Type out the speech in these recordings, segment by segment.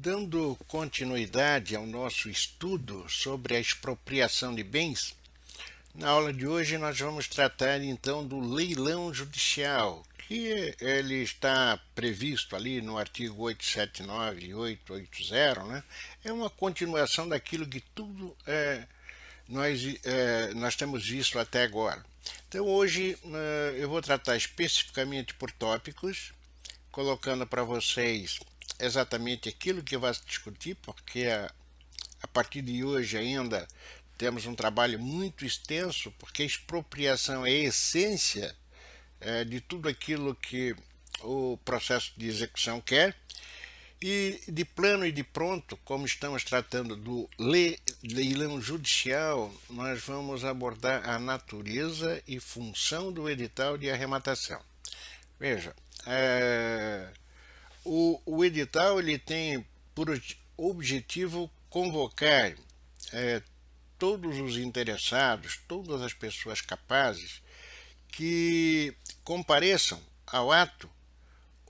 Dando continuidade ao nosso estudo sobre a expropriação de bens, na aula de hoje nós vamos tratar então do leilão judicial, que ele está previsto ali no artigo 879 e 880, né? É uma continuação daquilo que tudo nós temos visto até agora. Então hoje eu vou tratar especificamente por tópicos, colocando para vocês exatamente aquilo que vai discutir, porque a partir de hoje ainda temos um trabalho muito extenso, porque a expropriação é a essência de tudo aquilo que o processo de execução quer. E de plano e de pronto, como estamos tratando do leilão judicial, nós vamos abordar a natureza e função do edital de arrematação. Veja, o edital ele tem por objetivo convocar todos os interessados, todas as pessoas capazes que compareçam ao ato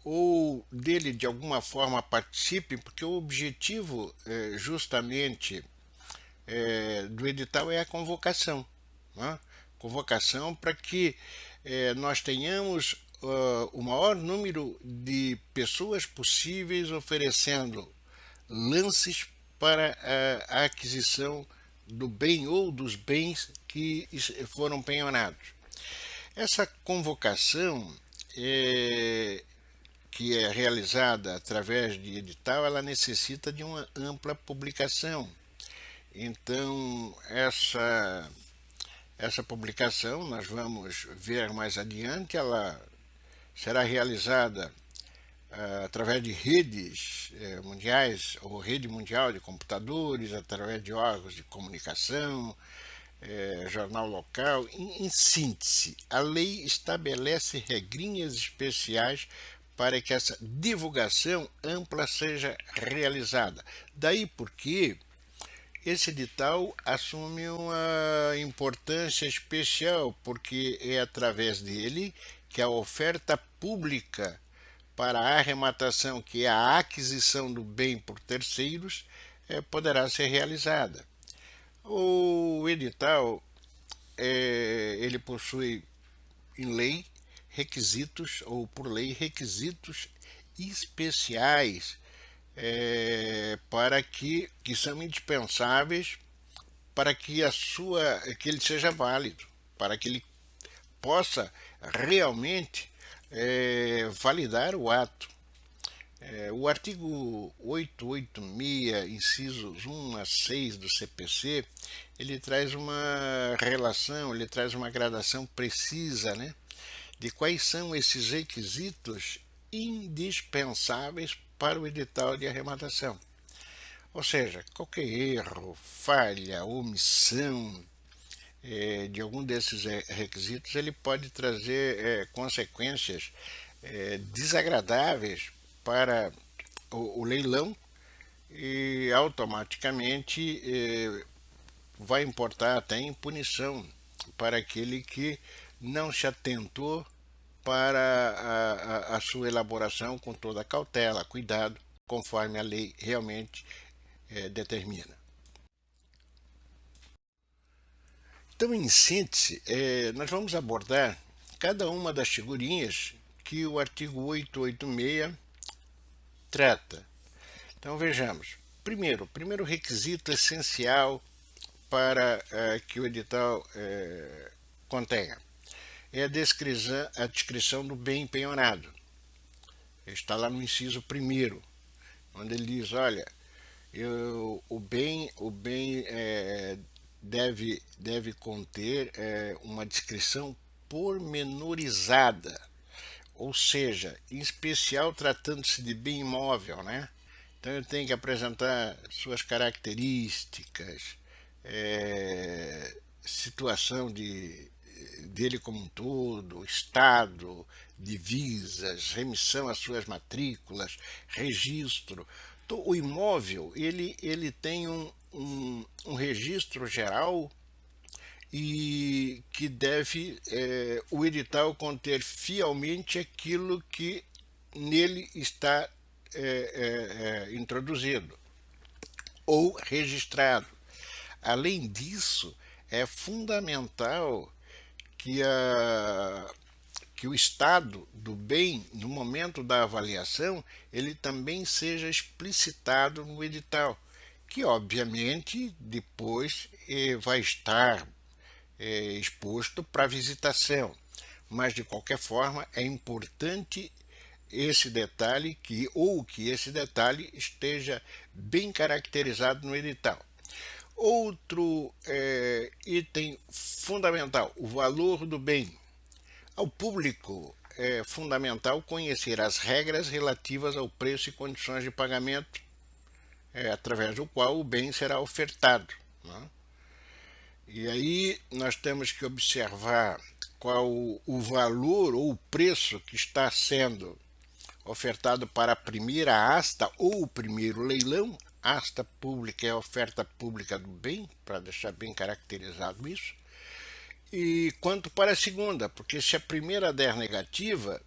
ou dele de alguma forma participem, porque o objetivo justamente do edital é a convocação, né? Convocação para que nós tenhamos o maior número de pessoas possíveis oferecendo lances para a aquisição do bem ou dos bens que foram penhorados. Essa convocação que é realizada através de edital, ela necessita de uma ampla publicação. Então, essa publicação, nós vamos ver mais adiante, ela será realizada através de redes mundiais, ou rede mundial de computadores, através de órgãos de comunicação, jornal local. Em síntese, a lei estabelece regrinhas especiais para que essa divulgação ampla seja realizada. Daí porque esse edital assume uma importância especial, porque é através dele que a oferta pública para a arrematação, que é a aquisição do bem por terceiros, poderá ser realizada. O edital ele possui em lei requisitos, ou por lei, requisitos especiais para que são indispensáveis para que que ele seja válido, para que ele possa realmente validar o ato. O artigo 886, incisos 1 a 6 do CPC, ele traz uma relação, ele traz uma gradação precisa, né, de quais são esses requisitos indispensáveis para o edital de arrematação. Ou seja, qualquer erro, falha, omissão de algum desses requisitos, ele pode trazer consequências desagradáveis para o leilão e automaticamente vai importar até em punição para aquele que não se atentou para a sua elaboração com toda a cautela, cuidado, conforme a lei realmente determina. Então, em síntese, nós vamos abordar cada uma das figurinhas que o artigo 886 trata. Então, vejamos. O primeiro requisito essencial para que o edital contenha é a descrição do bem penhorado. Está lá no inciso 1º, onde ele diz, olha, o bem deve conter uma descrição pormenorizada, ou seja, em especial tratando-se de bem imóvel, né? Então ele tem que apresentar suas características, situação dele como um todo, estado, divisas, remissão às suas matrículas, registro. Então, o imóvel ele tem um registro geral e que deve o edital conter fielmente aquilo que nele está introduzido ou registrado. Além disso, é fundamental que, que o estado do bem, no momento da avaliação, ele também seja explicitado no edital, que obviamente depois vai estar exposto para visitação. Mas de qualquer forma é importante esse detalhe que esse detalhe esteja bem caracterizado no edital. Outro item fundamental, o valor do bem. Ao público é fundamental conhecer as regras relativas ao preço e condições de pagamento através do qual o bem será ofertado, né? E aí nós temos que observar qual o valor ou o preço que está sendo ofertado para a primeira asta ou o primeiro leilão. Asta pública é a oferta pública do bem, para deixar bem caracterizado isso. E quanto para a segunda, porque se a primeira der negativa,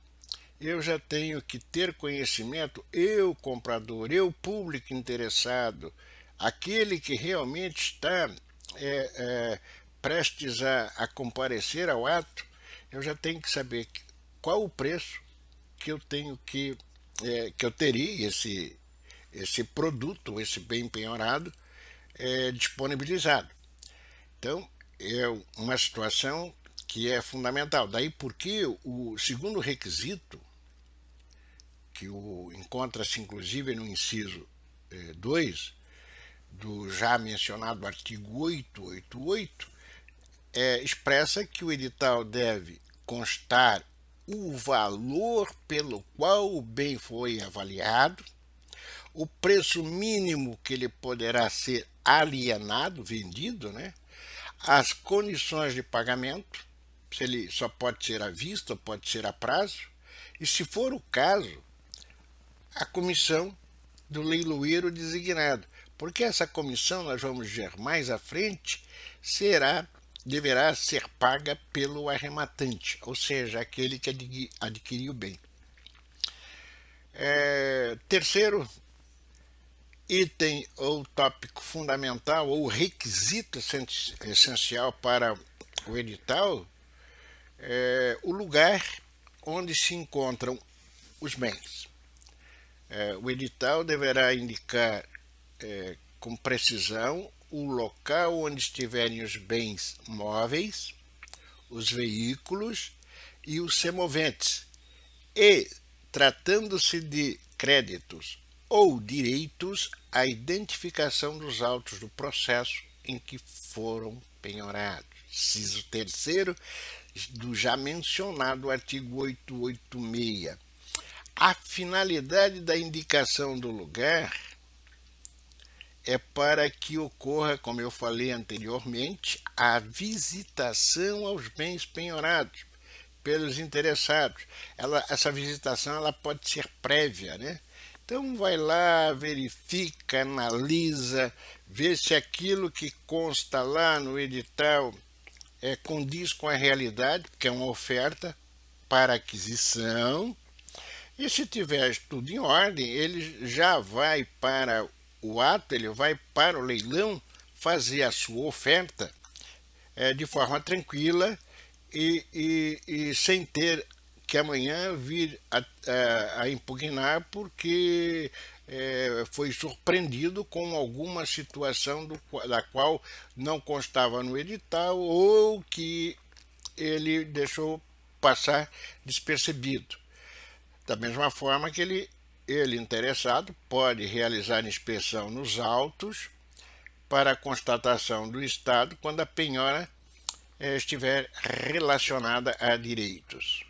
eu já tenho que ter conhecimento, eu comprador, eu público interessado, aquele que realmente está prestes a comparecer ao ato, eu já tenho que saber qual o preço que eu tenho que eu teria esse produto, esse bem penhorado disponibilizado. Então, é uma situação que é fundamental. Daí porque o segundo requisito, que encontra-se inclusive no inciso 2 do já mencionado artigo 888, expressa que o edital deve constar o valor pelo qual o bem foi avaliado, o preço mínimo que ele poderá ser alienado, vendido, né? As condições de pagamento, se ele só pode ser à vista ou pode ser a prazo, e se for o caso, a comissão do leiloeiro designado, porque essa comissão, nós vamos ver mais à frente, deverá ser paga pelo arrematante, ou seja, aquele que adquiriu o bem. Terceiro item ou tópico fundamental ou requisito essencial para o edital é o lugar onde se encontram os bens. O edital deverá indicar com precisão o local onde estiverem os bens móveis, os veículos e os semoventes, e, tratando-se de créditos ou direitos, a identificação dos autos do processo em que foram penhorados. Inciso terceiro do já mencionado artigo 886. A finalidade da indicação do lugar é para que ocorra, como eu falei anteriormente, a visitação aos bens penhorados pelos interessados. Essa visitação ela pode ser prévia, né? Então vai lá, verifica, analisa, vê se aquilo que consta lá no edital condiz com a realidade, porque é uma oferta para aquisição. E se tiver tudo em ordem, ele já vai para o ato, ele vai para o leilão fazer a sua oferta de forma tranquila e sem ter que amanhã vir a impugnar porque foi surpreendido com alguma situação da qual não constava no edital ou que ele deixou passar despercebido. Da mesma forma que ele interessado pode realizar inspeção nos autos para a constatação do estado quando a penhora estiver relacionada a direitos.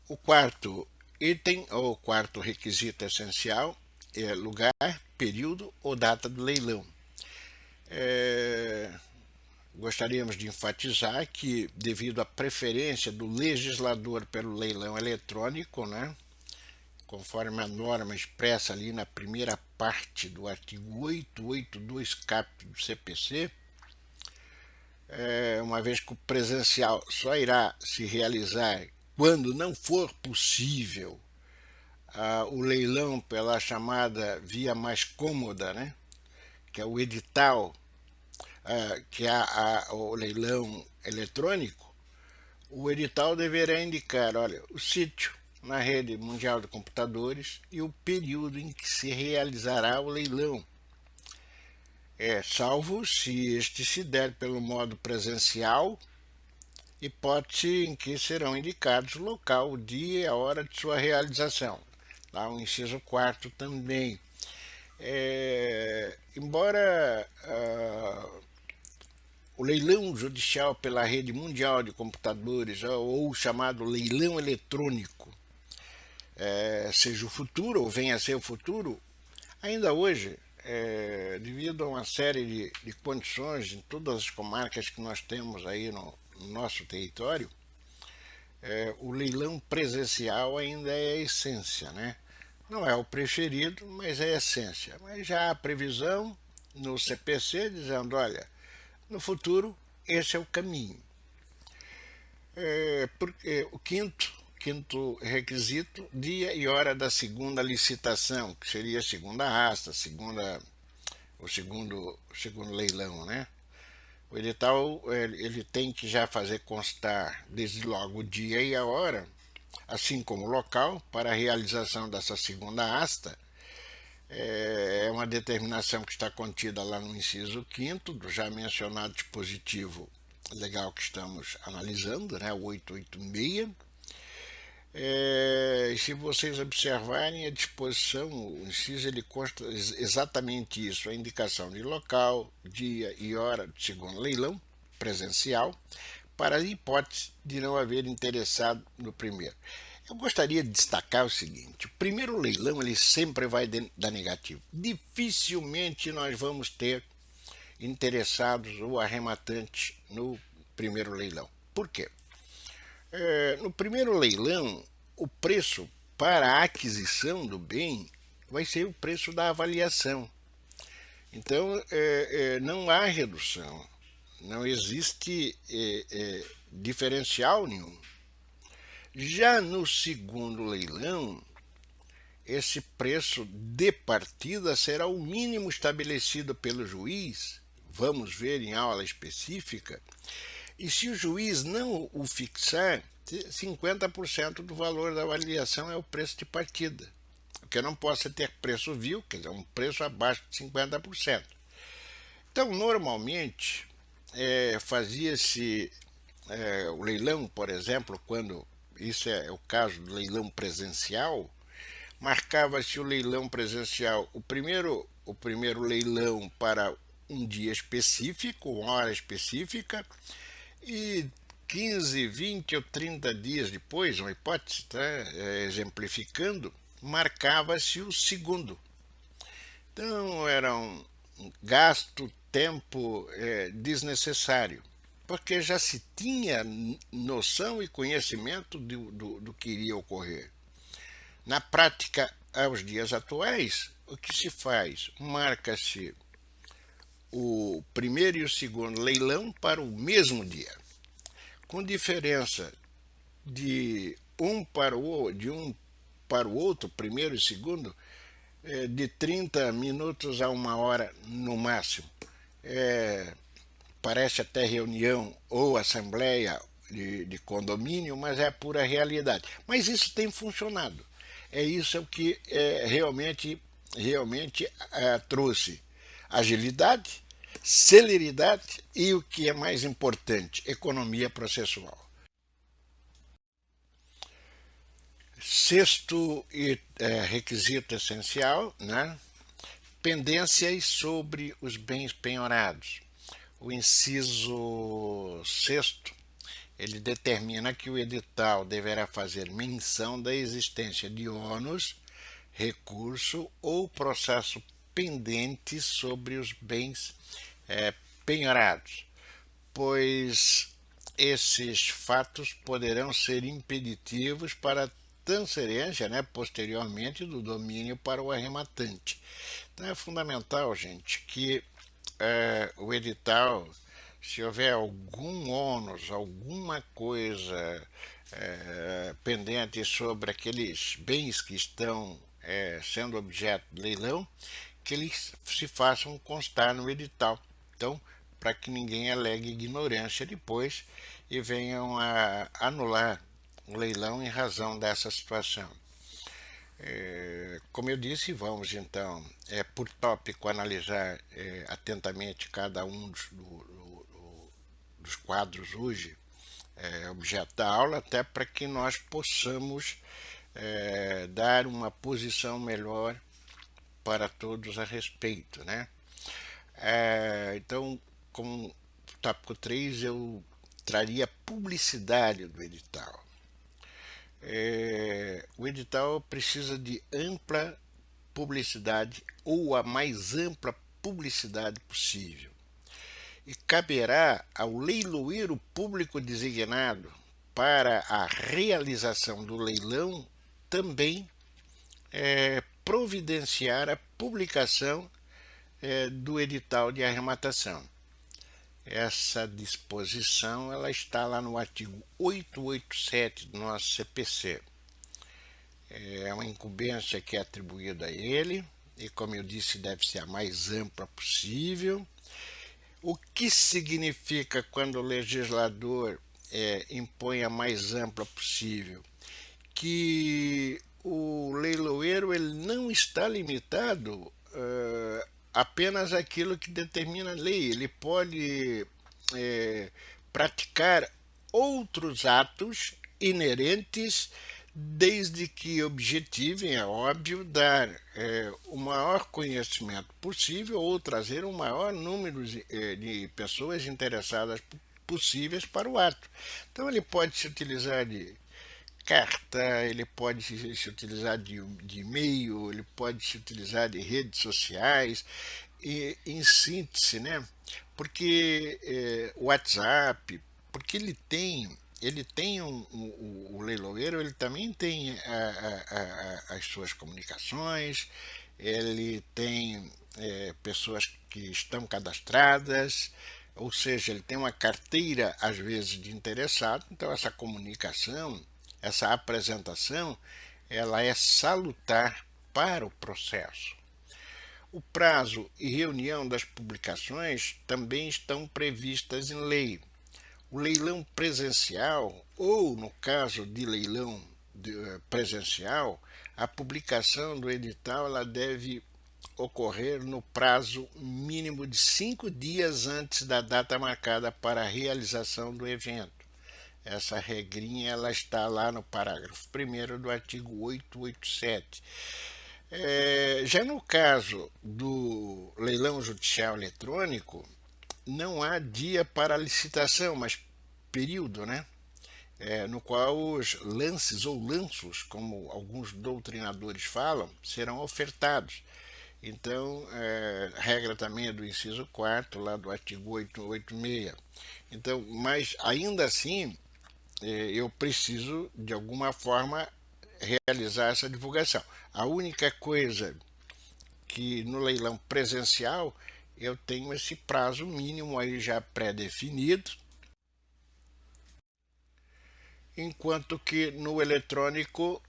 O quarto item, ou quarto requisito essencial, é lugar, período ou data do leilão. Gostaríamos de enfatizar que, devido à preferência do legislador pelo leilão eletrônico, né, conforme a norma expressa ali na primeira parte do artigo 882 caput do CPC, uma vez que o presencial só irá se realizar quando não for possível o leilão pela chamada via mais cômoda, né, que é o edital, que é o leilão eletrônico, o edital deverá indicar, olha, o sítio na rede mundial de computadores e o período em que se realizará o leilão, salvo se este se der pelo modo presencial, hipótese em que serão indicados o local, o dia e a hora de sua realização. Lá o inciso 4 também. Embora o leilão judicial pela rede mundial de computadores, ou chamado leilão eletrônico, seja o futuro, ou venha a ser o futuro, ainda hoje, devido a uma série de condições em todas as comarcas que nós temos aí no nosso território, o leilão presencial ainda é a essência, né? Não é o preferido, mas é a essência. Mas já há previsão no CPC dizendo, olha, no futuro esse é o caminho. Porque o quinto requisito, dia e hora da segunda licitação, que seria a segunda asta, o segundo leilão, né? O edital ele tem que já fazer constar desde logo o dia e a hora, assim como o local, para a realização dessa segunda asta. É uma determinação que está contida lá no inciso 5º do já mencionado dispositivo legal que estamos analisando, né, o 886. Se vocês observarem a disposição, o inciso ele consta exatamente isso, a indicação de local, dia e hora do segundo leilão presencial, para a hipótese de não haver interessado no primeiro. Eu gostaria de destacar o seguinte, o primeiro leilão ele sempre vai dar negativo. Dificilmente nós vamos ter interessados ou arrematantes no primeiro leilão. Por quê? No primeiro leilão, o preço para a aquisição do bem vai ser o preço da avaliação. Então, não há redução, não existe diferencial nenhum. Já no segundo leilão, esse preço de partida será o mínimo estabelecido pelo juiz, vamos ver em aula específica, e se o juiz não o fixar, 50% do valor da avaliação é o preço de partida, porque não possa ter preço vil, quer dizer, um preço abaixo de 50%. Então, normalmente, fazia-se o leilão, por exemplo, quando isso é o caso do leilão presencial, marcava-se o leilão presencial, o primeiro leilão para um dia específico, uma hora específica, e 15, 20 ou 30 dias depois, uma hipótese, tá, exemplificando, marcava-se o segundo. Então era um gasto, tempo desnesssário, porque já se tinha noção e conhecimento do que iria ocorrer. Na prática, aos dias atuais, o que se faz? Marca-se o primeiro e o segundo leilão para o mesmo dia, com diferença de um para o outro, primeiro e segundo, de 30 minutos a uma hora no máximo. Parece até reunião ou assembleia de condomínio, mas é a pura realidade. Mas isso tem funcionado. Isso é o que realmente trouxe agilidade, celeridade e, o que é mais importante, economia processual. Sexto requisito essencial, né? Pendências sobre os bens penhorados. O inciso 6º, ele determina que o edital deverá fazer menção da existência de ônus, recurso ou processo pendente sobre os bens penhorados, pois esses fatos poderão ser impeditivos para a transferência, posteriormente, do domínio para o arrematante. Então é fundamental, gente, que o edital, se houver algum ônus, alguma coisa pendentes sobre aqueles bens que estão sendo objeto de leilão, que eles se façam constar no edital. Então, para que ninguém alegue ignorância depois e venham a anular o leilão em razão dessa situação. Como eu disse, vamos então, por tópico, analisar atentamente cada um dos quadros hoje, objeto da aula, até para que nós possamos dar uma posição melhor para todos a respeito, né? Então, como tópico 3, eu traria publicidade do edital. O edital precisa de ampla publicidade ou a mais ampla publicidade possível. E caberá ao leiloeiro público designado para a realização do leilão também providenciar a publicação do edital de arrematação. Essa disposição ela está lá no artigo 887 do nosso CPC. É uma incumbência que é atribuída a ele e, como eu disse, deve ser a mais ampla possível. O que significa quando o legislador impõe a mais ampla possível? Que o leiloeiro ele não está limitado apenas àquilo que determina a lei. Ele pode praticar outros atos inerentes, desde que objetivem, é óbvio, dar o maior conhecimento possível ou trazer o maior número de pessoas interessadas possíveis para o ato. Então ele pode se utilizar de carta, ele pode se utilizar de e-mail, ele pode se utilizar de redes sociais, e, em síntese, né? Porque o WhatsApp, porque ele tem o leiloeiro, ele também tem as suas comunicações, ele tem pessoas que estão cadastradas, ou seja, ele tem uma carteira, às vezes, de interessado, então essa comunicação, essa apresentação, ela é salutar para o processo. O prazo e reunião das publicações também estão previstas em lei. O leilão presencial, ou no caso de leilão presencial, a publicação do edital ela deve ocorrer no prazo mínimo de 5 dias antes da data marcada para a realização do evento. Essa regrinha ela está lá no parágrafo 1º do artigo 887. Já no caso do leilão judicial eletrônico, não há dia para licitação, mas período, né? No qual os lances ou lanços, como alguns doutrinadores falam, serão ofertados. Então, regra também é do inciso 4º, lá do artigo 886. Então, mas ainda assim, eu preciso, de alguma forma, realizar essa divulgação. A única coisa que no leilão presencial eu tenho esse prazo mínimo aí já pré-definido, enquanto que no eletrônico,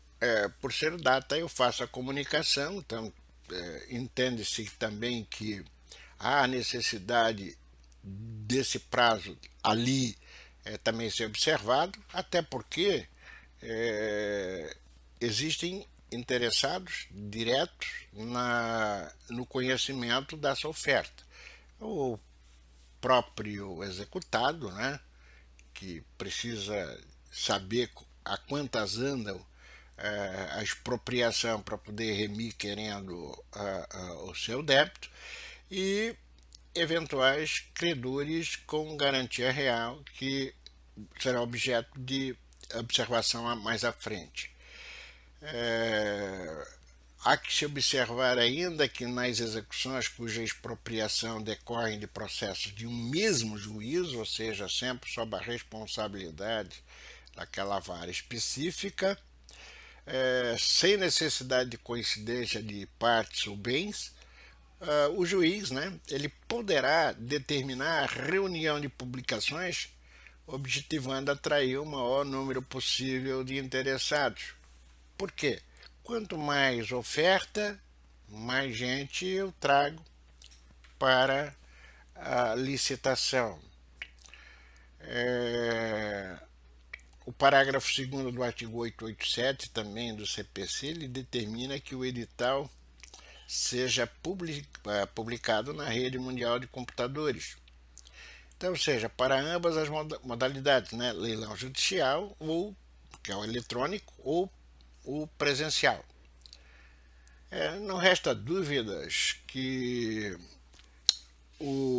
por ser data, eu faço a comunicação, então entende-se também que há necessidade desse prazo ali também ser observado, até porque existem interessados diretos no conhecimento dessa oferta. O próprio executado, né, que precisa saber a quantas andam a expropriação para poder remir querendo o seu débito, e eventuais credores com garantia real que será objeto de observação mais à frente. Há que se observar ainda que nas execuções cuja expropriação decorrem de processos de um mesmo juízo, ou seja, sempre sob a responsabilidade daquela vara específica, sem necessidade de coincidência de partes ou bens, o juiz, né, ele poderá determinar a reunião de publicações, objetivando atrair o maior número possível de interessados. Por quê? Quanto mais oferta, mais gente eu trago para a licitação. O parágrafo 2º do artigo 887 também do CPC, ele determina que o edital seja publicado na rede mundial de computadores. Então, ou seja, para ambas as modalidades, né? Leilão judicial, ou, que é o eletrônico, ou o presencial. Não resta dúvidas que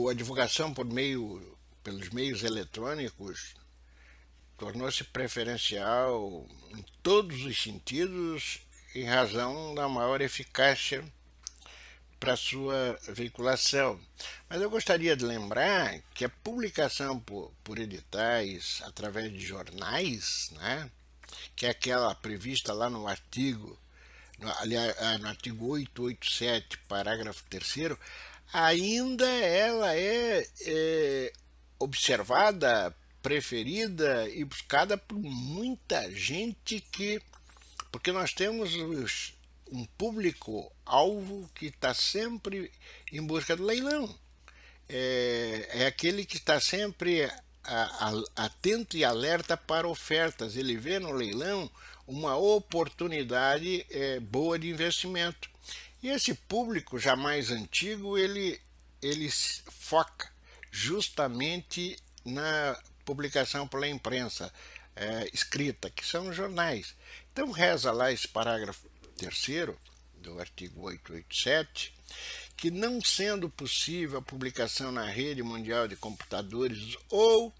a divulgação pelos meios eletrônicos tornou-se preferencial em todos os sentidos em razão da maior eficácia para sua veiculação. Mas eu gostaria de lembrar que a publicação por editais através de jornais, né, que é aquela prevista lá no artigo, no artigo 887, parágrafo 3º, ainda ela é observada, preferida e buscada por muita gente, porque nós temos um público-alvo que está sempre em busca do leilão. É aquele que está sempre atento e alerta para ofertas. Ele vê no leilão uma oportunidade boa de investimento. E esse público já mais antigo, ele foca justamente na publicação pela imprensa escrita, que são os jornais. Então reza lá esse parágrafo 3º do artigo 887, que não sendo possível a publicação na rede mundial de computadores ou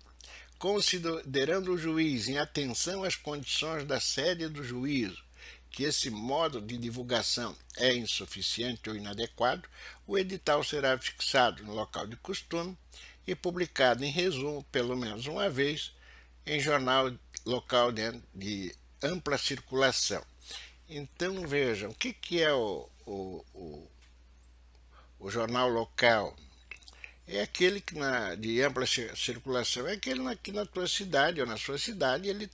considerando o juiz em atenção às condições da sede do juízo, que esse modo de divulgação é insuficiente ou inadequado, o edital será fixado no local de costume e publicado em resumo, pelo menos uma vez, em jornal local de ampla circulação. Então vejam, o que é o jornal local? É aquele que de ampla circulação, é aquele aqui na tua cidade ou na sua cidade, ele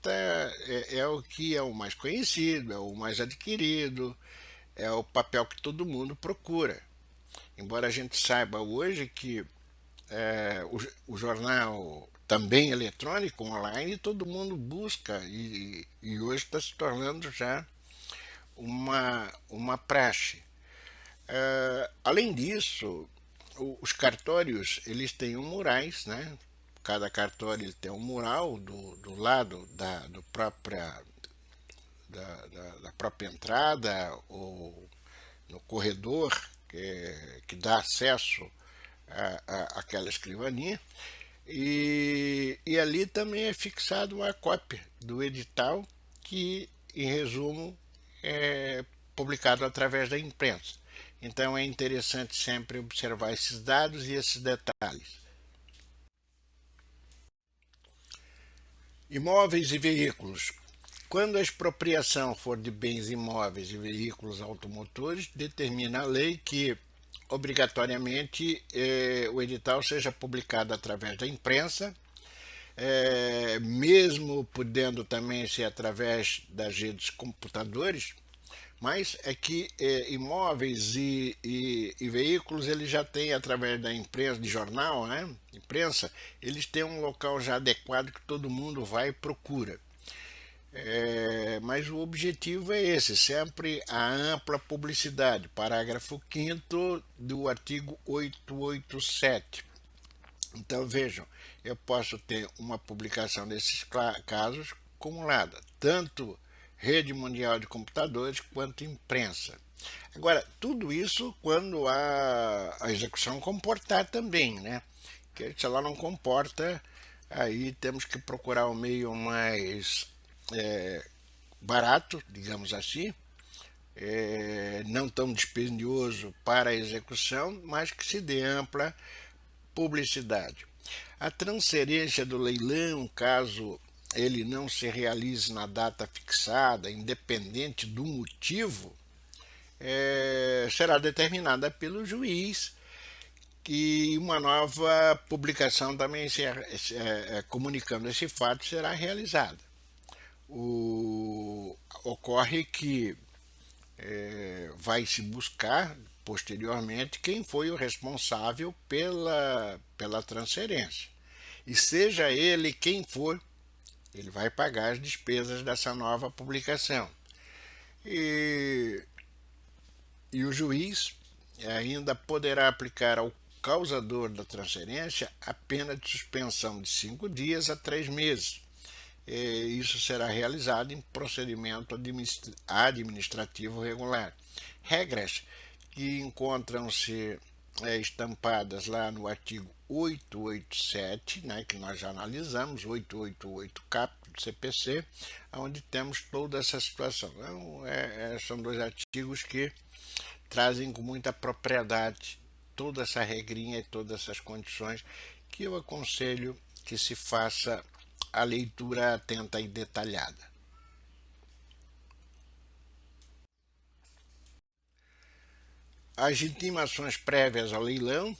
é o que é o mais conhecido, é o mais adquirido, é o papel que todo mundo procura. Embora a gente saiba hoje que o jornal também eletrônico, online, todo mundo busca e hoje está se tornando já uma praxe. Além disso, os cartórios eles têm murais, né? Cada cartório ele tem um mural do lado da própria entrada ou no corredor que dá acesso àquela escrivaninha. E ali também é fixado uma cópia do edital que, em resumo, é publicado através da imprensa. Então é interessante sempre observar esses dados e esses detalhes. Imóveis e veículos. Quando a expropriação for de bens imóveis e veículos automotores, determina a lei que, obrigatoriamente, o edital seja publicado através da imprensa, mesmo podendo também ser através das redes computadores, mas é que imóveis e veículos eles já têm, através da imprensa, de jornal, né? Imprensa, eles têm um local já adequado que todo mundo vai e procura. Mas o objetivo é esse, sempre a ampla publicidade, parágrafo 5º do artigo 887. Então vejam, eu posso ter uma publicação desses casos acumulada, tanto rede mundial de computadores quanto imprensa. Agora, tudo isso quando a execução comportar também, né? Porque se ela não comporta, aí temos que procurar um meio mais barato, digamos assim, não tão dispendioso para a execução, mas que se dê ampla publicidade. A transferência do leilão, caso ele não se realize na data fixada, independente do motivo, será determinada pelo juiz, e uma nova publicação também comunicando esse fato será realizada. Ocorre que vai se buscar posteriormente quem foi o responsável pela transferência. E seja ele quem for, ele vai pagar as despesas dessa nova publicação. E, e o juiz ainda poderá aplicar ao causador da transferência a pena de suspensão de 5 dias a 3 meses. Isso será realizado em procedimento administrativo regular. Regras que encontram-se estampadas lá no artigo 887, né, que nós já analisamos, 888 caput do CPC, onde temos toda essa situação. Então, são dois artigos que trazem com muita propriedade toda essa regrinha e todas essas condições que eu aconselho que se faça a leitura atenta e detalhada. As intimações prévias ao leilão,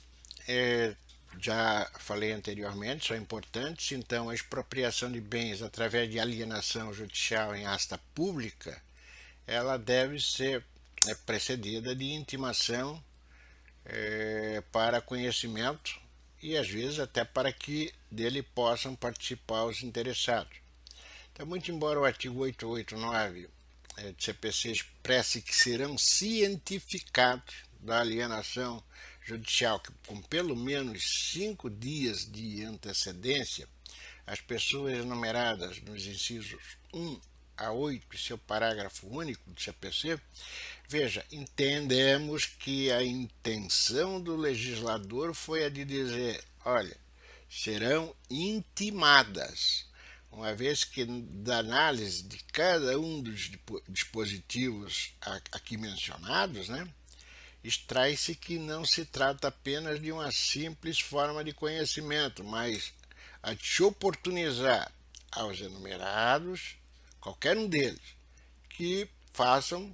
já falei anteriormente, são importantes. Então, a expropriação de bens através de alienação judicial em asta pública, ela deve ser precedida de intimação para conhecimento e às vezes até para que dele possam participar os interessados. Então, muito embora o artigo 889 do CPC expresse que serão cientificados da alienação judicial com pelo menos 5 dias de antecedência, as pessoas enumeradas nos incisos 1 a 8, seu parágrafo único do CPC, veja, entendemos que a intenção do legislador foi a de dizer, olha, serão intimadas, uma vez que da análise de cada um dos dispositivos aqui mencionados, né, extrai-se que não se trata apenas de uma simples forma de conhecimento, mas a de se oportunizar aos enumerados, qualquer um deles, que façam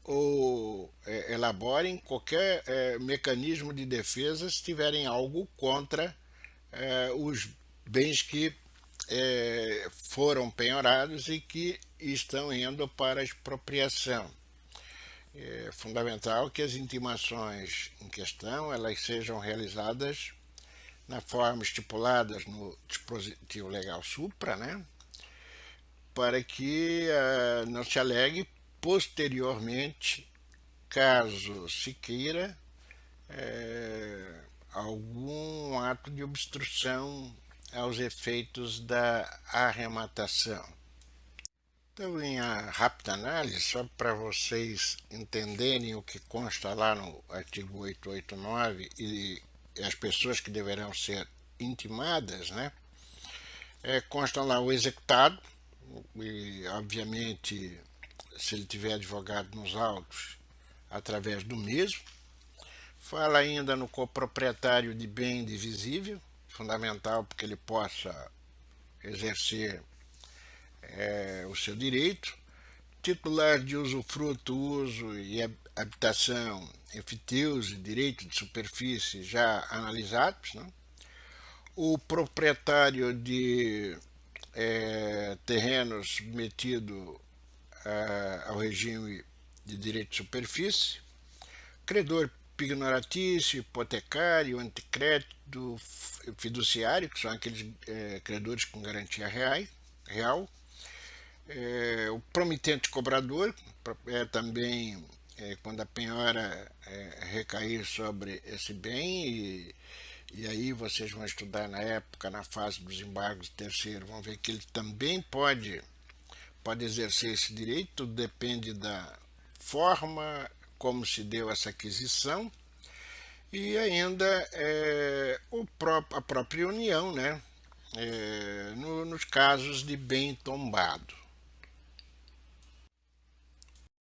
ou elaborem qualquer mecanismo de defesa se tiverem algo contra os bens que foram penhorados e que estão indo para expropriação. É fundamental que as intimações em questão elas sejam realizadas na forma estipuladas no dispositivo legal supra, né, para que não se alegue posteriormente, caso se queira, algum ato de obstrução aos efeitos da arrematação. Então, em a rápida análise, só para vocês entenderem o que consta lá no artigo 889 e as pessoas que deverão ser intimadas, né? Constam lá o executado, e obviamente, se ele tiver advogado nos autos, através do mesmo. Fala ainda no coproprietário de bem divisível, fundamental porque ele possa exercer o seu direito. Titular de usufruto, uso e habitação, enfeiteus e direito de superfície já analisados, né? O proprietário de terrenos submetido ao regime de direito de superfície, credor pignoratício, hipotecário, anticrédito, fiduciário, que são aqueles credores com garantia real, o promitente cobrador, também quando a penhora recair sobre esse bem, e aí vocês vão estudar na época, na fase dos embargos terceiro, vão ver que ele também pode exercer esse direito, tudo depende da forma como se deu essa aquisição, e ainda a própria União, né, nos casos de bem tombado.